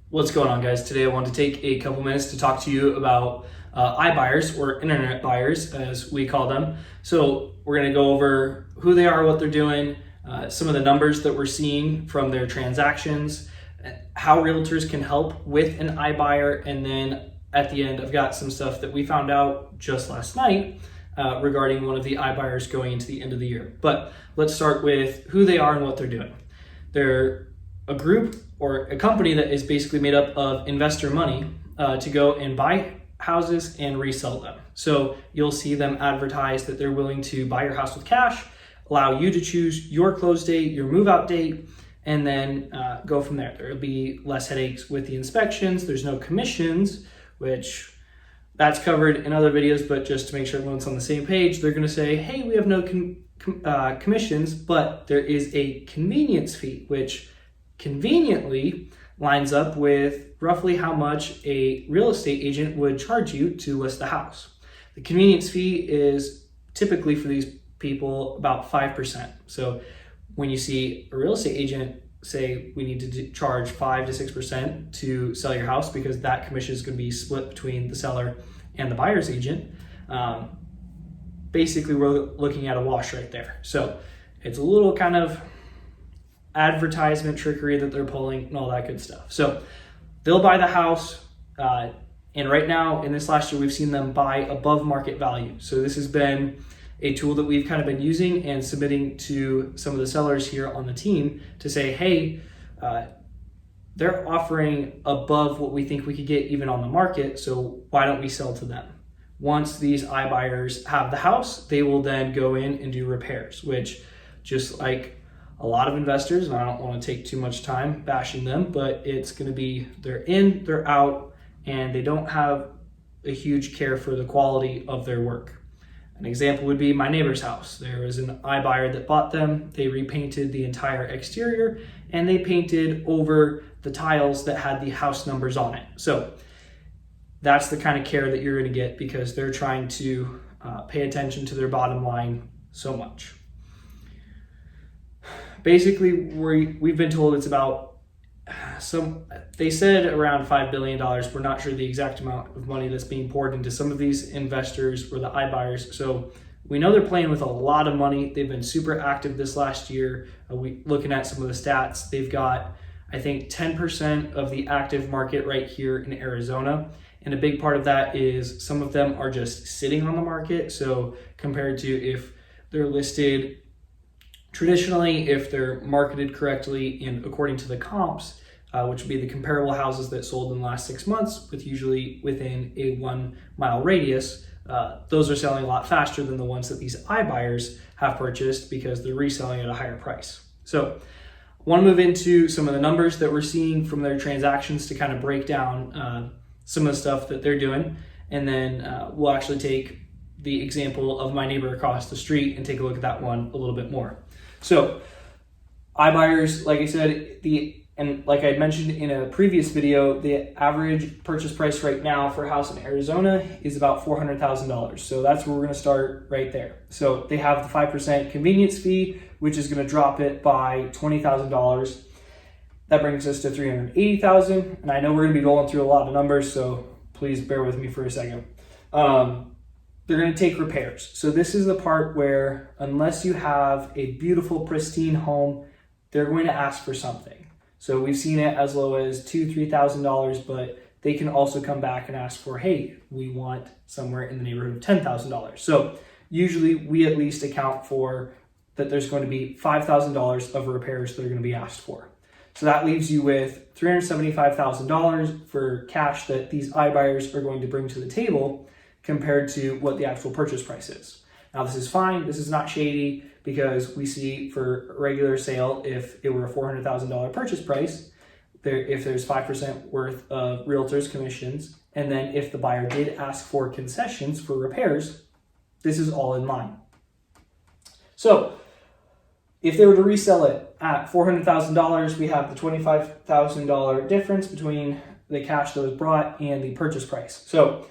What's going on, guys? Today I want to take a couple minutes to talk to you about iBuyers, or internet buyers as we call them. So we're going to go over who they are, what they're doing, some of the numbers that we're seeing from their transactions, how realtors can help with an iBuyer, and then at the end I've got some stuff that we found out just last night regarding one of the iBuyers going into the end of the year. But let's start with who they are and what they're doing. They're a group or a company that is basically made up of investor money to go and buy houses and resell them. So you'll see them advertise that they're willing to buy your house with cash, allow you to choose your close date, your move out date, and then go from there. There'll be less headaches with the inspections. There's no commissions, which that's covered in other videos, but just to make sure everyone's on the same page, they're gonna say, hey, we have no commissions, but there is a convenience fee, which conveniently lines up with roughly how much a real estate agent would charge you to list the house. The convenience fee is typically for these people about 5%. So when you see a real estate agent say we need to charge 5 to 6% to sell your house because that commission is going to be split between the seller and the buyer's agent, basically we're looking at a wash right there. So it's a little kind of advertisement trickery that they're pulling and all that good stuff. So they'll buy the house, and right now in this last year we've seen them buy above market value. So this has been a tool that we've kind of been using and submitting to some of the sellers here on the team to say, hey, they're offering above what we think we could get even on the market, so why don't we sell to them? Once these iBuyers have the house, they will then go in and do repairs, which, just like a lot of investors, and I don't want to take too much time bashing them, but it's going to be they're in, they're out, and they don't have a huge care for the quality of their work. An example would be my neighbor's house. There was an iBuyer that bought them. They repainted the entire exterior and they painted over the tiles that had the house numbers on it. So that's the kind of care that you're going to get because they're trying to pay attention to their bottom line so much. Basically, we've been told it's about they said around $5 billion. We're not sure the exact amount of money that's being poured into some of these investors or the iBuyers. So we know they're playing with a lot of money. They've been super active this last year. Looking at some of the stats, they've got, I think, 10% of the active market right here in Arizona. And a big part of that is some of them are just sitting on the market. So compared to if they're listed traditionally, if they're marketed correctly and according to the comps, which would be the comparable houses that sold in the last 6 months, with usually within a 1 mile radius, those are selling a lot faster than the ones that these iBuyers have purchased because they're reselling at a higher price. So I want to move into some of the numbers that we're seeing from their transactions to kind of break down some of the stuff that they're doing. And then we'll actually take the example of my neighbor across the street and take a look at that one a little bit more. So iBuyers, like I said, and like I mentioned in a previous video, the average purchase price right now for a house in Arizona is about $400,000. So that's where we're going to start right there. So they have the 5% convenience fee, which is going to drop it by $20,000. That brings us to $380,000. And I know we're going to be rolling through a lot of numbers, so please bear with me for a second. They're going to take repairs. So this is the part where unless you have a beautiful, pristine home, they're going to ask for something. So we've seen it as low as $2,000, $3,000, but they can also come back and ask for, hey, we want somewhere in the neighborhood of $10,000. So usually we at least account for that there's going to be $5,000 of repairs that are going to be asked for. So that leaves you with $375,000 for cash that these iBuyers are going to bring to the table compared to what the actual purchase price is. Now this is fine, this is not shady, because we see for a regular sale, if it were a $400,000 purchase price, if there's 5% worth of realtors commissions, and then if the buyer did ask for concessions for repairs, this is all in line. So if they were to resell it at $400,000, we have the $25,000 difference between the cash that was brought and the purchase price. So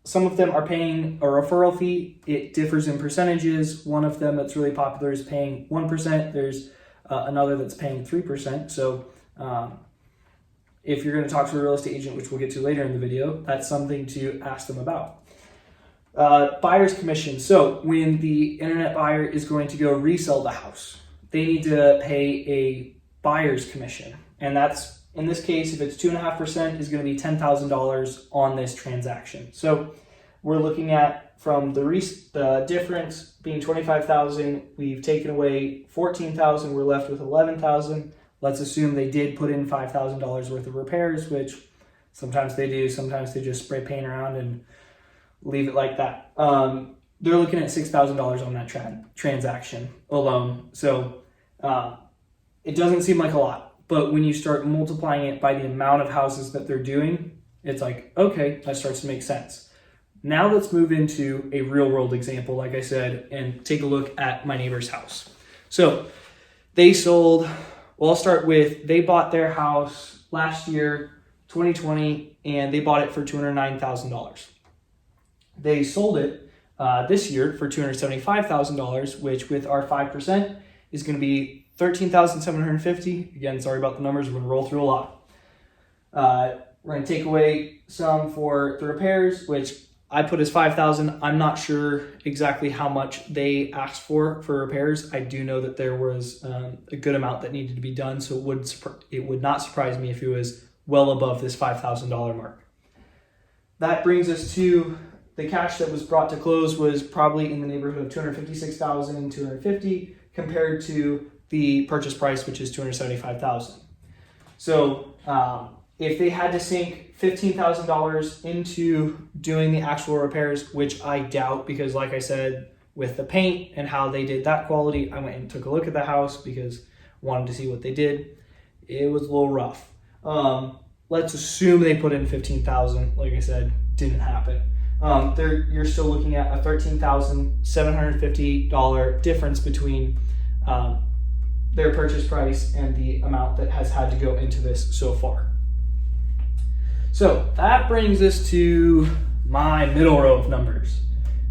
some of them are paying a referral fee. It differs in percentages. One of them that's really popular is paying 1%. There's another that's paying 3%. So if you're going to talk to a real estate agent, which we'll get to later in the video, that's something to ask them about. Buyer's commission. So when the internet buyer is going to go resell the house, they need to pay a buyer's commission. And that's, in this case, if it's 2.5%, is going to be $10,000 on this transaction. So we're looking at, from the difference being $25,000, we've taken away $14,000, we're left with $11,000. Let's assume they did put in $5,000 worth of repairs, which sometimes they do, sometimes they just spray paint around and leave it like that. They're looking at $6,000 on that transaction alone. So it doesn't seem like a lot, but when you start multiplying it by the amount of houses that they're doing, it's like, okay, that starts to make sense. Now let's move into a real world example, like I said, and take a look at my neighbor's house. So they sold, well, I'll start with, they bought their house last year, 2020, and they bought it for $209,000. They sold it this year for $275,000, which with our 5% is going to be $13,750. Again, sorry about the numbers. We're going to roll through a lot. We're going to take away some for the repairs, which I put as $5,000. I'm not sure exactly how much they asked for repairs. I do know that there was a good amount that needed to be done, so it would not surprise me if it was well above this $5,000 mark. That brings us to the cash that was brought to close was probably in the neighborhood of $256,250 compared to the purchase price, which is $275,000. So if they had to sink $15,000 into doing the actual repairs, which I doubt, because like I said, with the paint and how they did that quality, I went and took a look at the house because I wanted to see what they did. It was a little rough. Let's assume they put in $15,000. Like I said, didn't happen. You're still looking at a $13,750 difference between their purchase price and the amount that has had to go into this so far. So that brings us to my middle row of numbers.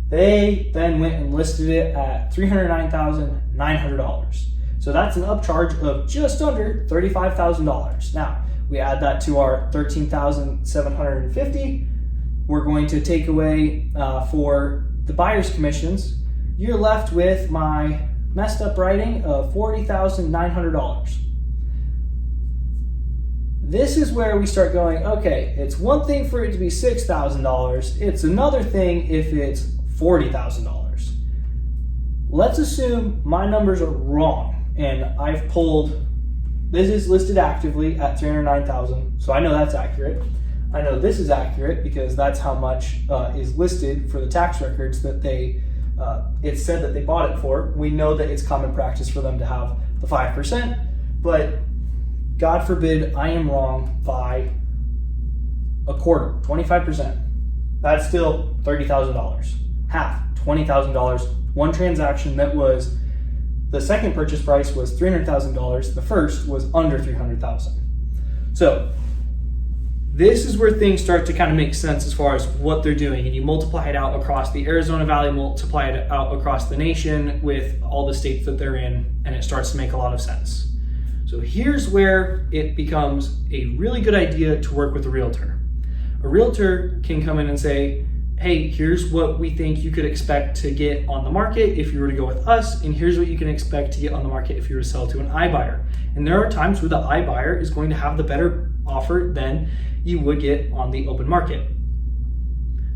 They then went and listed it at $309,900. So that's an upcharge of just under $35,000. Now, we add that to our $13,750. We're going to take away for the buyer's commissions. You're left with my messed up writing of $40,900. This is where we start going, okay, it's one thing for it to be $6,000. It's another thing if it's $40,000. Let's assume my numbers are wrong and I've pulled, this is listed actively at $309,000. So I know that's accurate. I know this is accurate because that's how much is listed for the tax records that it said that they bought it for. We know that it's common practice for them to have the 5%, but God forbid I am wrong by a quarter, 25%. That's still $30,000. Half, $20,000. One transaction that was, the second purchase price was $300,000. The first was under $300,000. So this is where things start to kind of make sense as far as what they're doing. And you multiply it out across the Arizona Valley, multiply it out across the nation with all the states that they're in, and it starts to make a lot of sense. So here's where it becomes a really good idea to work with a realtor. A realtor can come in and say, hey, here's what we think you could expect to get on the market if you were to go with us, and here's what you can expect to get on the market if you were to sell to an iBuyer. And there are times where the iBuyer is going to have the better offer than you would get on the open market.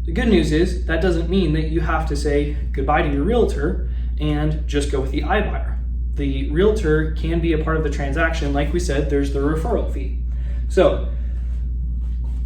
The good news is that doesn't mean that you have to say goodbye to your realtor and just go with the iBuyer. The realtor can be a part of the transaction. Like we said, there's the referral fee. So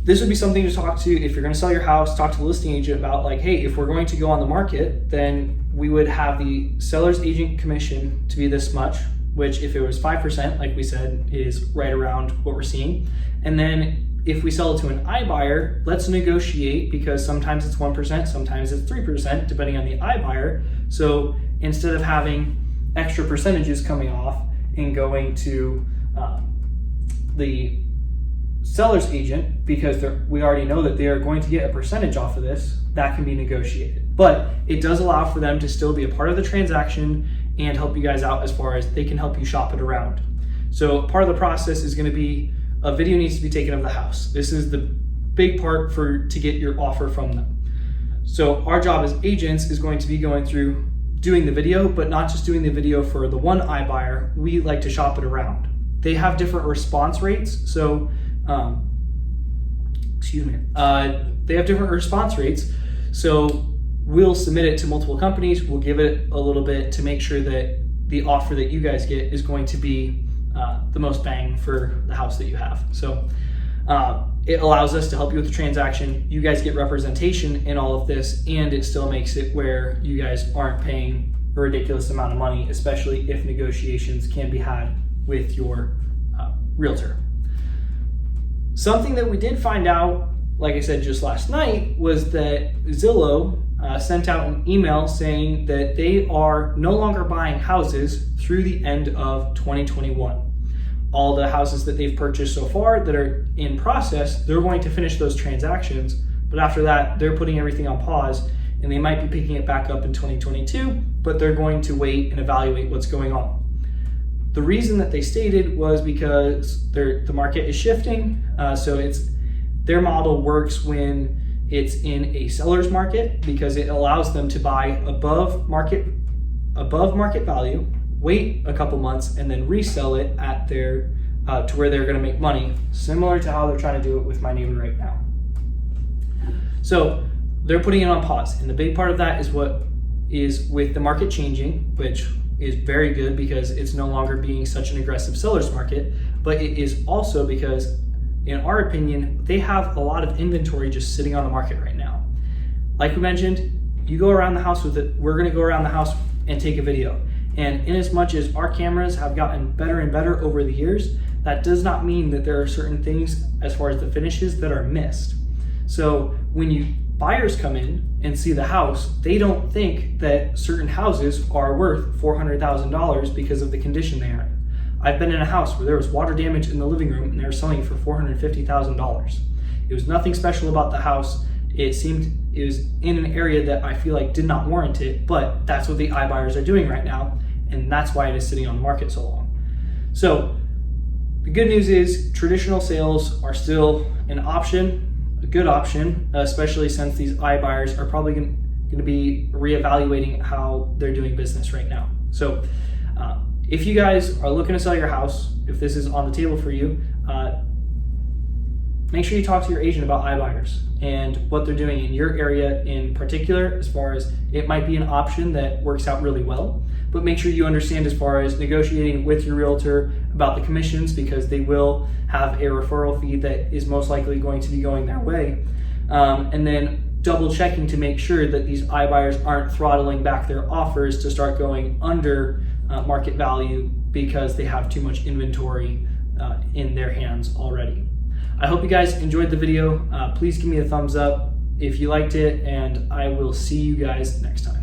this would be something to talk to if you're going to sell your house, talk to the listing agent about, like, hey, if we're going to go on the market, then we would have the seller's agent commission to be this much, which if it was 5%, like we said, is right around what we're seeing. And then if we sell it to an iBuyer, let's negotiate, because sometimes it's 1%, sometimes it's 3%, depending on the iBuyer. So instead of having extra percentages coming off and going to the seller's agent, because we already know that they are going to get a percentage off of this, that can be negotiated. But it does allow for them to still be a part of the transaction and help you guys out as far as they can help you shop it around. So part of the process is going to be a video needs to be taken of the house. This is the big part to get your offer from them. So our job as agents is going to be going through doing the video, but not just doing the video for the one iBuyer. We like to shop it around. They have different response rates. So, they have different response rates. So we'll submit it to multiple companies. We'll give it a little bit to make sure that the offer that you guys get is going to be the most bang for the house that you have. So it allows us to help you with the transaction. You guys get representation in all of this, and it still makes it where you guys aren't paying a ridiculous amount of money, especially if negotiations can be had with your realtor. Something that we did find out, like I said just last night, was that Zillow sent out an email saying that they are no longer buying houses through the end of 2021. All the houses that they've purchased so far that are in process, they're going to finish those transactions, but after that, they're putting everything on pause, and they might be picking it back up in 2022, but they're going to wait and evaluate what's going on. The reason that they stated was because the market is shifting, so their model works when it's in a seller's market, because it allows them to buy above market value, wait a couple months, and then resell it at to where they're going to make money, similar to how they're trying to do it with my neighbor right now. So they're putting it on pause, and the big part of that is what is with the market changing, which is very good because it's no longer being such an aggressive seller's market, but it is also because, in our opinion, they have a lot of inventory just sitting on the market right now. Like we mentioned, you go around the house with it. We're going to go around the house and take a video. And in as much as our cameras have gotten better and better over the years, that does not mean that there are certain things as far as the finishes that are missed. So when buyers come in and see the house, they don't think that certain houses are worth $400,000 because of the condition they are in. I've been in a house where there was water damage in the living room and they were selling it for $450,000. It was nothing special about the house. It was in an area that I feel like did not warrant it, but that's what the iBuyers are doing right now, and that's why it is sitting on the market so long. So the good news is traditional sales are still an option, a good option, especially since these iBuyers are probably going to be reevaluating how they're doing business right now. So if you guys are looking to sell your house, if this is on the table for you, make sure you talk to your agent about iBuyers and what they're doing in your area in particular, as far as it might be an option that works out really well, but make sure you understand as far as negotiating with your realtor about the commissions, because they will have a referral fee that is most likely going to be going their way. And then double checking to make sure that these iBuyers aren't throttling back their offers to start going under market value because they have too much inventory in their hands already. I hope you guys enjoyed the video. Please give me a thumbs up if you liked it, and I will see you guys next time.